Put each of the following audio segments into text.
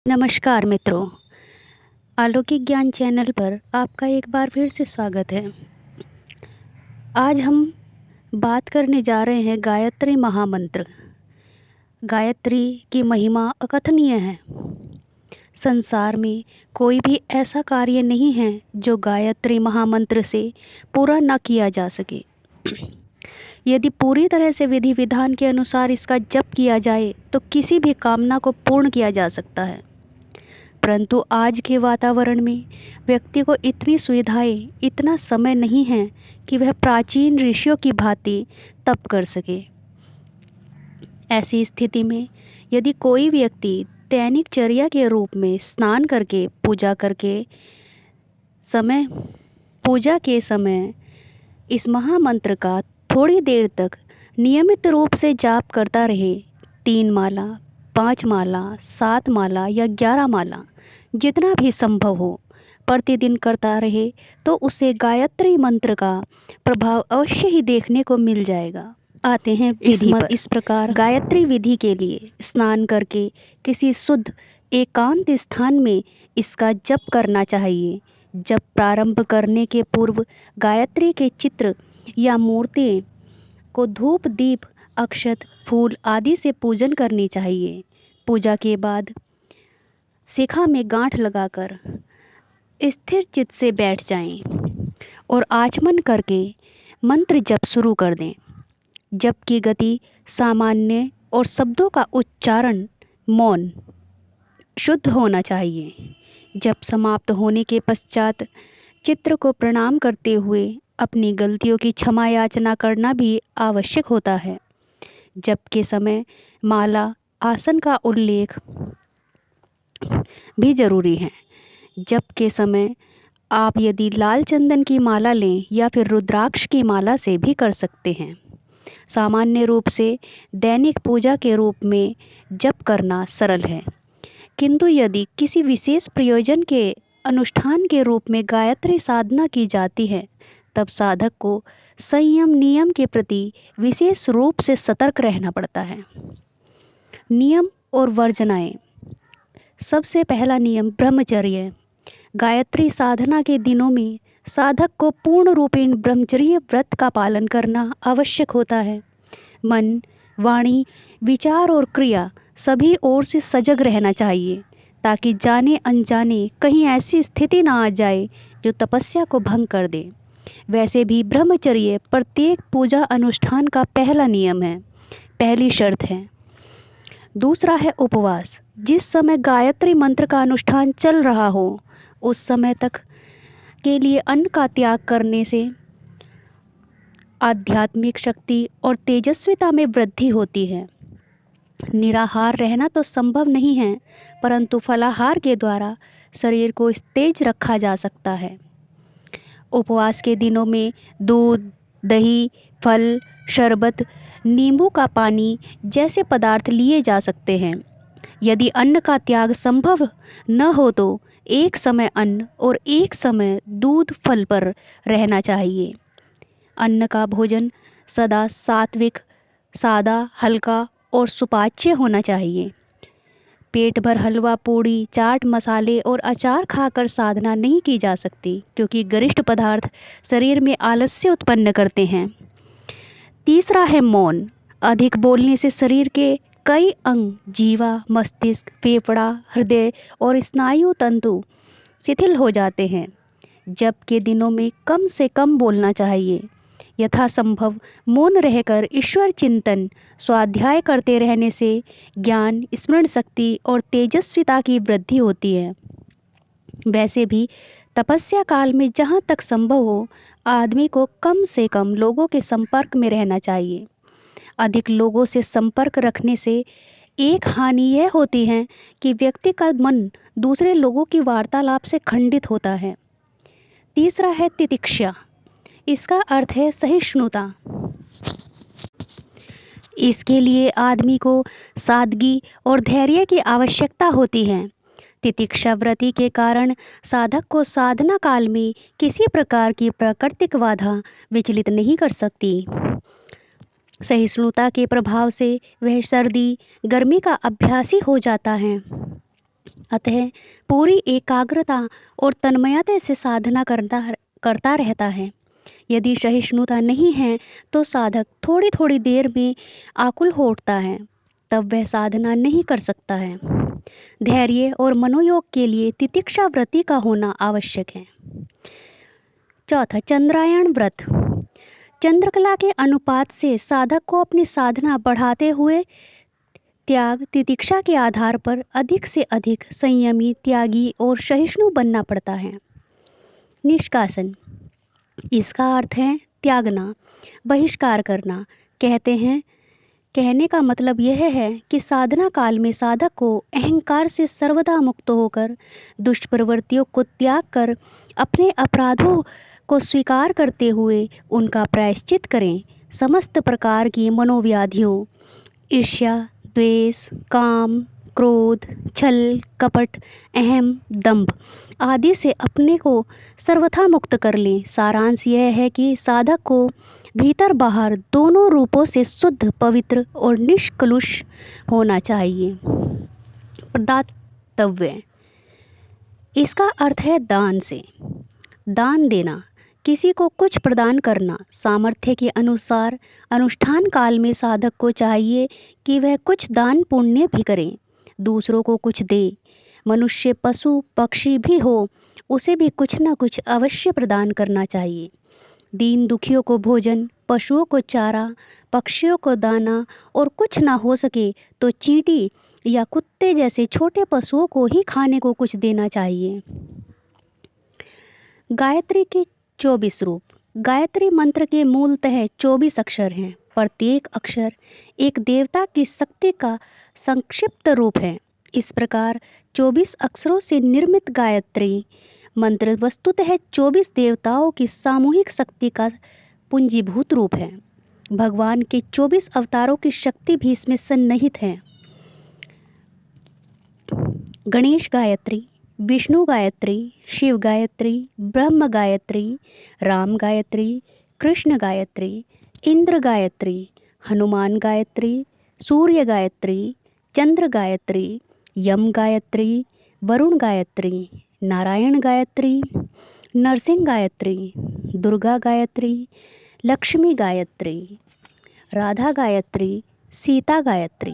नमस्कार मित्रों, अलौकिक ज्ञान चैनल पर आपका एक बार फिर से स्वागत है। आज हम बात करने जा रहे हैं गायत्री महामंत्र। गायत्री की महिमा अकथनीय है। संसार में कोई भी ऐसा कार्य नहीं है जो गायत्री महामंत्र से पूरा न किया जा सके। यदि पूरी तरह से विधि विधान के अनुसार इसका जप किया जाए तो किसी भी कामना को पूर्ण किया जा सकता है। परंतु आज के वातावरण में व्यक्ति को इतनी सुविधाएं, इतना समय नहीं है कि वह प्राचीन ऋषियों की भांति तप कर सके। ऐसी स्थिति में यदि कोई व्यक्ति दैनिक चर्या के रूप में स्नान करके पूजा के समय इस महामंत्र का थोड़ी देर तक नियमित रूप से जाप करता रहे, 3 माला, 5 माला, 7 माला या 11 माला, जितना भी संभव हो प्रतिदिन करता रहे, तो उसे गायत्री मंत्र का प्रभाव अवश्य ही देखने को मिल जाएगा। आते हैं विधि पर। इस प्रकार गायत्री विधि के लिए स्नान करके किसी शुद्ध एकांत स्थान में इसका जप करना चाहिए। जप प्रारंभ करने के पूर्व गायत्री के चित्र या मूर्ति को धूप, दीप, अक्षत, फूल आदि से पूजन करनी चाहिए। पूजा के बाद शिखा में गांठ लगाकर स्थिर चित्त से बैठ जाएं और आचमन करके मंत्र जप शुरू कर दें। जप की गति सामान्य और शब्दों का उच्चारण मौन शुद्ध होना चाहिए। जप समाप्त होने के पश्चात चित्र को प्रणाम करते हुए अपनी गलतियों की क्षमा याचना करना भी आवश्यक होता है। जप के समय माला, आसन का उल्लेख भी जरूरी है। जप के समय आप यदि लाल चंदन की माला लें या फिर रुद्राक्ष की माला से भी कर सकते हैं। सामान्य रूप से दैनिक पूजा के रूप में जप करना सरल है, किंतु यदि किसी विशेष प्रयोजन के अनुष्ठान के रूप में गायत्री साधना की जाती है, तब साधक को संयम नियम के प्रति विशेष रूप से सतर्क रहना पड़ता है। नियम और वर्जनाएं। सबसे पहला नियम ब्रह्मचर्य। गायत्री साधना के दिनों में साधक को पूर्ण रूपेण ब्रह्मचर्य व्रत का पालन करना आवश्यक होता है। मन, वाणी, विचार और क्रिया सभी ओर से सजग रहना चाहिए, ताकि जाने अनजाने कहीं ऐसी स्थिति ना आ जाए जो तपस्या को भंग कर दे। वैसे भी ब्रह्मचर्य प्रत्येक पूजा अनुष्ठान का पहला नियम है, पहली शर्त है। दूसरा है उपवास। जिस समय गायत्री मंत्र का अनुष्ठान चल रहा हो, उस समय तक के लिए अन्न का त्याग करने से आध्यात्मिक शक्ति और तेजस्विता में वृद्धि होती है। निराहार रहना तो संभव नहीं है, परंतु फलाहार के द्वारा शरीर को तेज रखा जा सकता है। उपवास के दिनों में दूध, दही, फल, शरबत, नींबू का पानी जैसे पदार्थ लिए जा सकते हैं। यदि अन्न का त्याग संभव न हो तो एक समय अन्न और एक समय दूध, फल पर रहना चाहिए। अन्न का भोजन सदा सात्विक, सादा, हल्का और सुपाच्य होना चाहिए। पेट भर हलवा, पूड़ी, चाट, मसाले और अचार खाकर साधना नहीं की जा सकती, क्योंकि गरिष्ठ पदार्थ शरीर में आलस्य उत्पन्न करते हैं। तीसरा है मौन। अधिक बोलने से शरीर के कई अंग, जीवा, मस्तिष्क, फेफड़ा, हृदय और स्नायु तंतु शिथिल हो जाते हैं। जप के दिनों में कम से कम बोलना चाहिए। यथासंभव मौन रहकर ईश्वर चिंतन, स्वाध्याय करते रहने से ज्ञान, स्मरण शक्ति और तेजस्विता की वृद्धि होती है। वैसे भी तपस्या काल में जहाँ तक संभव हो, आदमी को कम से कम लोगों के संपर्क में रहना चाहिए। अधिक लोगों से संपर्क रखने से एक हानि यह होती है कि व्यक्ति का मन दूसरे लोगों की वार्तालाप से खंडित होता है। तीसरा है तितिक्षा। इसका अर्थ है सहिष्णुता। इसके लिए आदमी को सादगी और धैर्य की आवश्यकता होती है। तितिक्षा व्रति के कारण साधक को साधना काल में किसी प्रकार की प्राकृतिक बाधा विचलित नहीं कर सकती। सहिष्णुता के प्रभाव से वह सर्दी, गर्मी का अभ्यासी हो जाता है। अतः पूरी एकाग्रता और तन्मयता से साधना करता रहता है। यदि सहिष्णुता नहीं है तो साधक थोड़ी थोड़ी देर में आकुल हो उठता है, तब वह साधना नहीं कर सकता है। धैर्य और मनोयोग के लिए तितिक्षा व्रति का होना आवश्यक है। चौथा, चंद्रायण व्रत। चंद्रकला के अनुपात से साधक को अपनी साधना बढ़ाते हुए त्याग तितिक्षा के आधार पर अधिक से अधिक संयमी, त्यागी और सहिष्णु बनना पड़ता है। निष्कासन, इसका अर्थ है त्यागना, बहिष्कार करना। कहने का मतलब यह है कि साधना काल में साधक को अहंकार से सर्वदा मुक्त होकर दुष्प्रवृत्तियों को त्याग कर अपने अपराधों को स्वीकार करते हुए उनका प्रायश्चित करें। समस्त प्रकार की मनोव्याधियों, ईर्ष्या, द्वेष, काम, क्रोध, छल, कपट, अहम, दंभ आदि से अपने को सर्वथा मुक्त कर लें। सारांश यह है कि साधक को भीतर बाहर दोनों रूपों से शुद्ध, पवित्र और निष्कलुष होना चाहिए। प्रदातव्य, इसका अर्थ है दान से। दान देना, किसी को कुछ प्रदान करना। सामर्थ्य के अनुसार अनुष्ठान काल में साधक को चाहिए कि वह कुछ दान पुण्य भी करे, दूसरों को कुछ दे। मनुष्य, पशु, पक्षी भी हो, उसे भी कुछ न कुछ अवश्य प्रदान करना चाहिए। दीन दुखियों को भोजन, पशुओं को चारा, पक्षियों को दाना और कुछ ना हो सके तो चींटी या कुत्ते जैसे छोटे पशुओं को ही खाने को कुछ देना चाहिए। गायत्री के 24 रूप। गायत्री मंत्र के मूलतः 24 अक्षर हैं। प्रत्येक अक्षर एक देवता की शक्ति का संक्षिप्त रूप है। इस प्रकार 24 अक्षरों से निर्मित गायत्री मंत्र वस्तुतः 24 देवताओं की सामूहिक शक्ति का पूंजीभूत रूप है। भगवान के 24 अवतारों की शक्ति भी इसमें सन्निहित है। गणेश गायत्री, विष्णु गायत्री, शिव गायत्री, ब्रह्म गायत्री, राम गायत्री, कृष्ण गायत्री, इंद्र गायत्री, हनुमान गायत्री, सूर्य गायत्री, चंद्र गायत्री, यम गायत्री, वरुण गायत्री, नारायण गायत्री, नरसिंह गायत्री, दुर्गा गायत्री, लक्ष्मी गायत्री, राधा गायत्री, सीता गायत्री,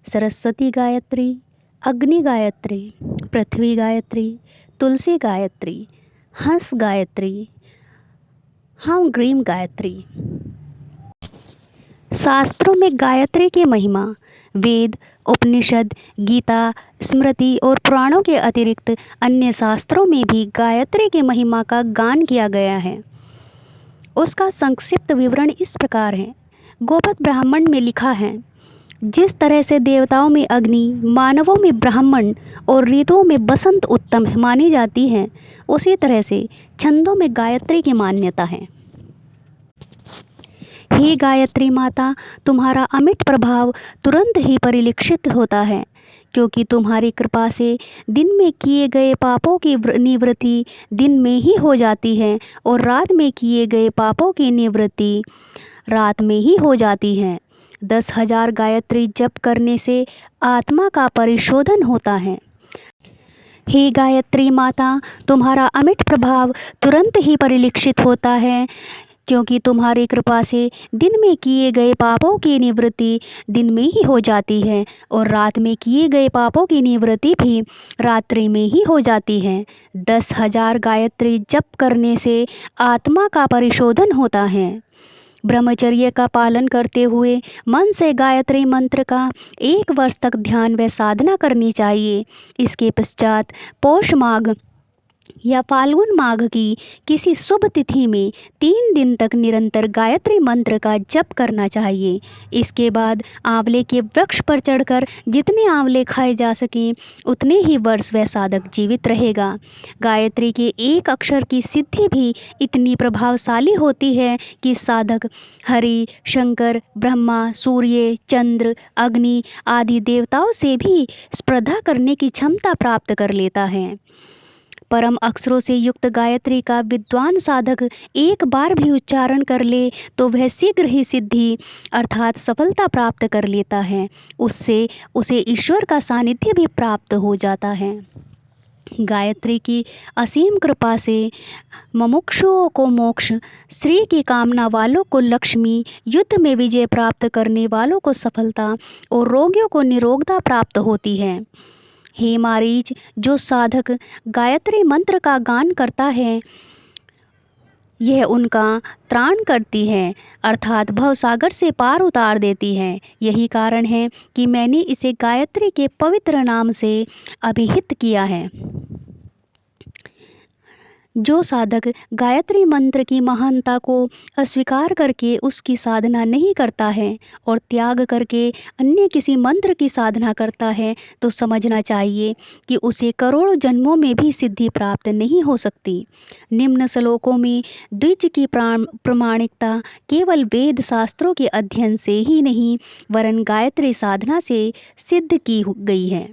सरस्वती गायत्री, अग्नि गायत्री, पृथ्वी गायत्री, तुलसी गायत्री, हंस गायत्री, हम ग्रीम गायत्री। शास्त्रों में गायत्री की महिमा वेद, उपनिषद, गीता, स्मृति और पुराणों के अतिरिक्त अन्य शास्त्रों में भी गायत्री की महिमा का गान किया गया है। उसका संक्षिप्त विवरण इस प्रकार है। गोपद ब्राह्मण में लिखा है, जिस तरह से देवताओं में अग्नि, मानवों में ब्राह्मण और ऋतुओं में बसंत उत्तम मानी जाती है, उसी तरह से छंदों में गायत्री की मान्यता है। हे गायत्री माता, तुम्हारा अमिट प्रभाव तुरंत ही परिलक्षित होता है, क्योंकि तुम्हारी कृपा से दिन में किए गए पापों की निवृत्ति दिन में ही हो जाती है और रात में किए गए पापों की निवृत्ति रात में ही हो जाती है। 10,000 गायत्री जप करने से आत्मा का परिशोधन होता है। हे गायत्री माता, तुम्हारा अमिट प्रभाव तुरंत ही परिलक्षित होता है, क्योंकि तुम्हारी कृपा से दिन में किए गए पापों की निवृत्ति दिन में ही हो जाती है और रात में किए गए पापों की निवृत्ति भी रात्रि में ही हो जाती है। 10,000 गायत्री जप करने से आत्मा का परिशोधन होता है। ब्रह्मचर्य का पालन करते हुए मन से गायत्री मंत्र का 1 वर्ष तक ध्यान व साधना करनी चाहिए। इसके पश्चात पौष माघ या फाल्गुन माघ की किसी शुभ तिथि में 3 दिन तक निरंतर गायत्री मंत्र का जप करना चाहिए। इसके बाद आंवले के वृक्ष पर चढ़कर जितने आंवले खाए जा सकें उतने ही वर्ष वह साधक जीवित रहेगा। गायत्री के एक अक्षर की सिद्धि भी इतनी प्रभावशाली होती है कि साधक हरि, शंकर, ब्रह्मा, सूर्य, चंद्र, अग्नि आदि देवताओं से भी स्पर्धा करने की क्षमता प्राप्त कर लेता है। परम अक्षरों से युक्त गायत्री का विद्वान साधक एक बार भी उच्चारण कर ले तो वह शीघ्र ही सिद्धि अर्थात सफलता प्राप्त कर लेता है। उससे उसे ईश्वर का सानिध्य भी प्राप्त हो जाता है। गायत्री की असीम कृपा से मुमुक्षुओं को मोक्ष, श्री की कामना वालों को लक्ष्मी, युद्ध में विजय प्राप्त करने वालों को सफलता और रोगियों को निरोगता प्राप्त होती है। हे मारीच, जो साधक गायत्री मंत्र का गान करता है यह उनका त्राण करती है अर्थात भवसागर से पार उतार देती है। यही कारण है कि मैंने इसे गायत्री के पवित्र नाम से अभिहित किया है। जो साधक गायत्री मंत्र की महानता को अस्वीकार करके उसकी साधना नहीं करता है और त्याग करके अन्य किसी मंत्र की साधना करता है तो समझना चाहिए कि उसे करोड़ों जन्मों में भी सिद्धि प्राप्त नहीं हो सकती। निम्न श्लोकों में द्विज की प्रामाणिकता केवल वेद शास्त्रों के अध्ययन से ही नहीं वरन गायत्री साधना से सिद्ध की गई है।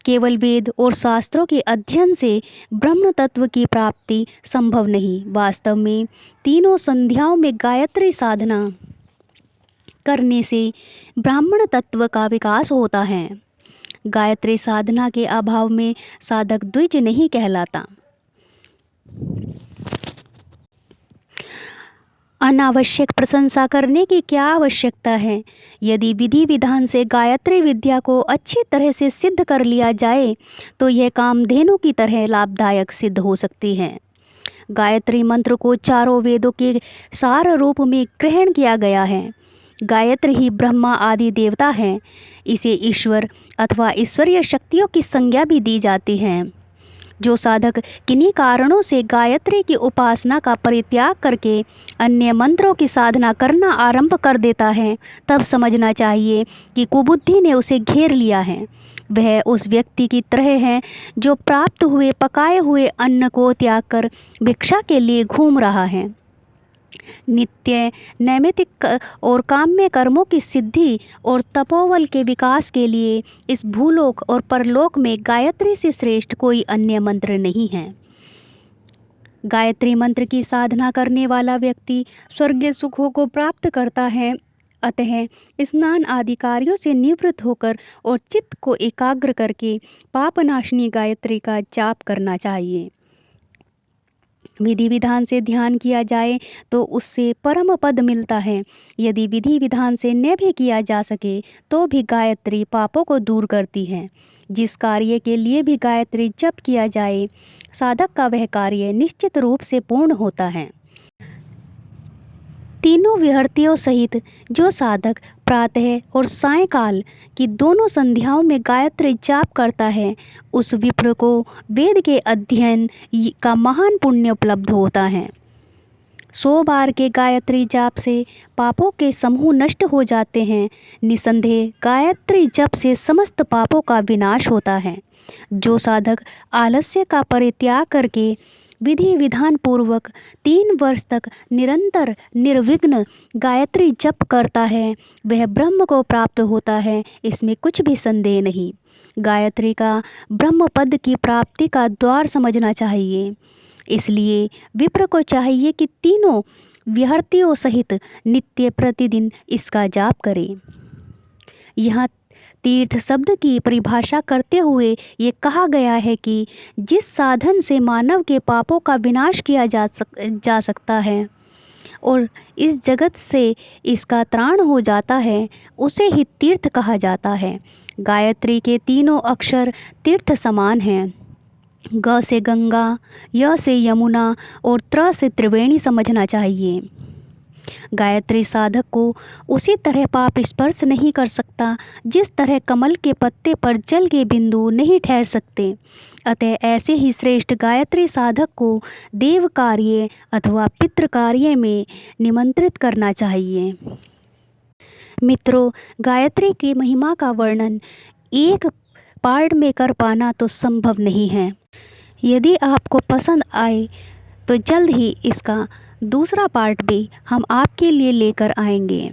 केवल वेद और शास्त्रों के अध्ययन से ब्रह्म तत्व की प्राप्ति संभव नहीं। वास्तव में तीनों संध्याओं में गायत्री साधना करने से ब्राह्मण तत्व का विकास होता है। गायत्री साधना के अभाव में साधक द्विज नहीं कहलाता। अनावश्यक प्रशंसा करने की क्या आवश्यकता है। यदि विधि विधान से गायत्री विद्या को अच्छी तरह से सिद्ध कर लिया जाए तो यह कामधेनु की तरह लाभदायक सिद्ध हो सकती है। गायत्री मंत्र को चारों वेदों के सार रूप में ग्रहण किया गया है। गायत्री ही ब्रह्मा आदि देवता है। इसे ईश्वर अथवा ईश्वरीय शक्तियों की संज्ञा भी दी जाती है। जो साधक किन्हीं कारणों से गायत्री की उपासना का परित्याग करके अन्य मंत्रों की साधना करना आरंभ कर देता है तब समझना चाहिए कि कुबुद्धि ने उसे घेर लिया है। वह उस व्यक्ति की तरह है जो प्राप्त हुए पकाए हुए अन्न को त्याग कर भिक्षा के लिए घूम रहा है। नित्य नैमित्तिक और काम्य कर्मों की सिद्धि और तपोबल के विकास के लिए इस भूलोक और परलोक में गायत्री से श्रेष्ठ कोई अन्य मंत्र नहीं है। गायत्री मंत्र की साधना करने वाला व्यक्ति स्वर्गीय सुखों को प्राप्त करता है। अतः स्नान आदि कार्यों से निवृत्त होकर और चित्त को एकाग्र करके पापनाशिनी गायत्री का जाप करना चाहिए। विधि विधान से ध्यान किया जाए तो उससे परम पद मिलता है। यदि विधि विधान से न भी किया जा सके तो भी गायत्री पापों को दूर करती है। जिस कार्य के लिए भी गायत्री जप किया जाए साधक का वह कार्य निश्चित रूप से पूर्ण होता है। तीनों विहर्तियों सहित जो साधक प्रातः और सायंकाल की दोनों संध्याओं में गायत्री जाप करता है उस विप्र को वेद के अध्ययन का महान पुण्य उपलब्ध होता है। 100 बार के गायत्री जाप से पापों के समूह नष्ट हो जाते हैं। निसंदेह गायत्री जप से समस्त पापों का विनाश होता है। जो साधक आलस्य का परित्याग करके विधि विधान पूर्वक 3 वर्ष तक निरंतर निर्विघ्न गायत्री जप करता है वह ब्रह्म को प्राप्त होता है, इसमें कुछ भी संदेह नहीं। गायत्री का ब्रह्म पद की प्राप्ति का द्वार समझना चाहिए। इसलिए विप्र को चाहिए कि तीनों विहर्तियों सहित नित्य प्रतिदिन इसका जाप करे। यहाँ तीर्थ शब्द की परिभाषा करते हुए ये कहा गया है कि जिस साधन से मानव के पापों का विनाश किया जा सकता है और इस जगत से इसका त्राण हो जाता है उसे ही तीर्थ कहा जाता है। गायत्री के तीनों अक्षर तीर्थ समान हैं। ग से गंगा, य से यमुना और त्र से त्रिवेणी समझना चाहिए। गायत्री साधक को उसी तरह पाप स्पर्श नहीं कर सकता जिस तरह कमल के पत्ते पर जल के बिंदु नहीं ठहर सकते। अतः ऐसे ही श्रेष्ठ गायत्री साधक को देव कार्य अथवा पितृ कार्य में निमंत्रित करना चाहिए। मित्रों, गायत्री की महिमा का वर्णन एक पार्ट में कर पाना तो संभव नहीं है। यदि आपको पसंद आए तो जल्द ही इसका दूसरा पार्ट भी हम आपके लिए लेकर आएंगे।